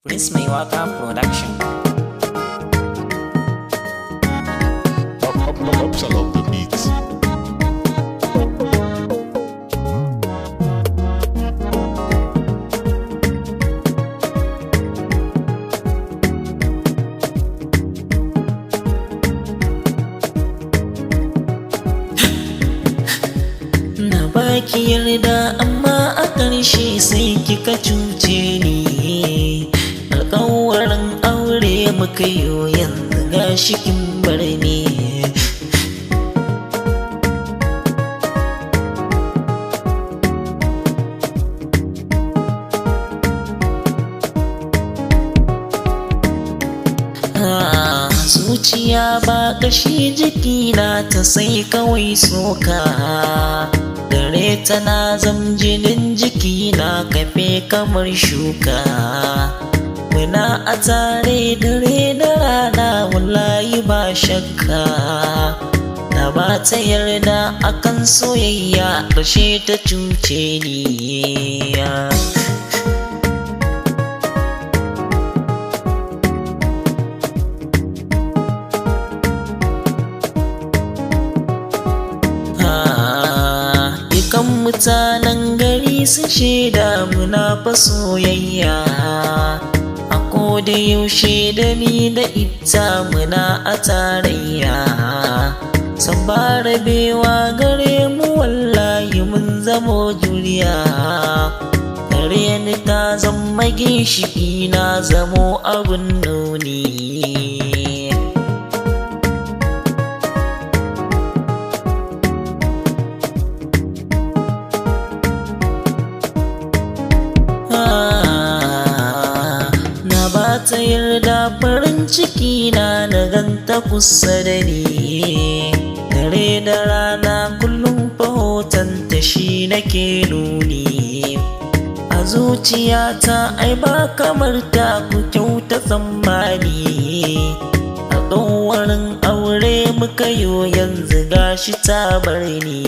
Prince Mai Waka Production. Absalom the beats. Na baki yarda amma a ƙarshe sai kika cuce ni. Alƙawarin aure muka yo yanzu gashi kin bar ni. Zuciya ba ƙashi jikina ta sai kawai soka. Gare tana zam jinin jikina kafe kamar shuka. Muna a tare dare da rana wallahi ba shakka. Na ba ta yarda akan soyayya ƙarshe ta cuce ni. Dukan mutanen gari sun shaida muna fa soyayya. A koda yaushe da ni da ita muna a tarayya. San ba rabewa gare mu wallahi mun zamo juriya. Gare ni ta zama ginshiki na zamo abun nuni. Ta yarda farin ciki na ganta kusa da ni. Dare da rana kullum fahoton ta shi nake nuni. A zuciyata ai ba kamar ta ku kyauta tsammani. Alƙawarin aure muka yo yanzu gashi ta bar ni.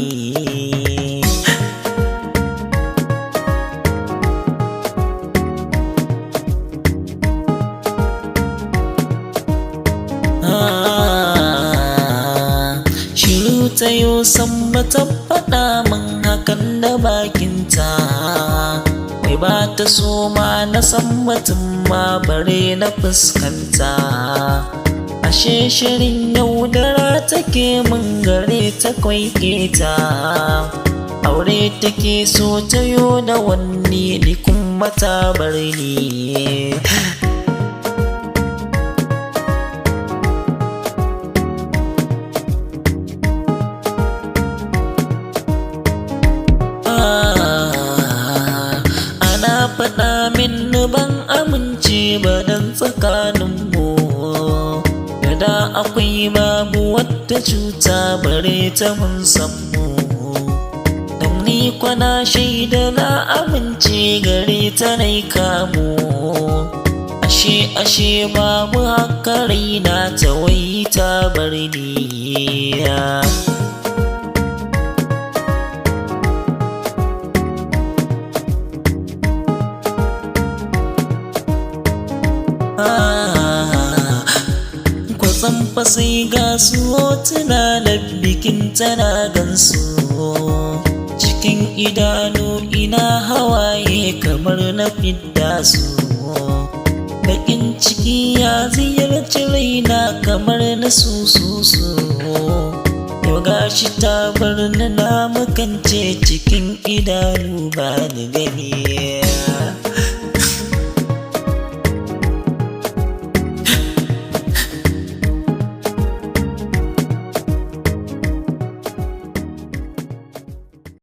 Shiru ta yo san bata faɗa min hakan da bakinta. Wai ba ta so ma na san batun ma bare na fuskanta. Ashe shirin yaudara take min gare ta kwaiketa. Aure take so ta yo da wanni ni kuma ta bar ni. Faɗa min ban amince ba dan tsakaninmu. Da akwai babu wata cuta bare ta mun sammu. Dan ni kwana shaida na amince gare ta nai kamu. Ashe babu haka raina ta wai ta bar ni. Kwatsam fa sai ga su hotuna da bikin tana gansu. Cikin idanu ina hawaye kamar na fidda su. Bakin ciki ya ziyarci raina kamar na sususu. Yau gashi ta bar ni na makance cikin idanu ba ni gani.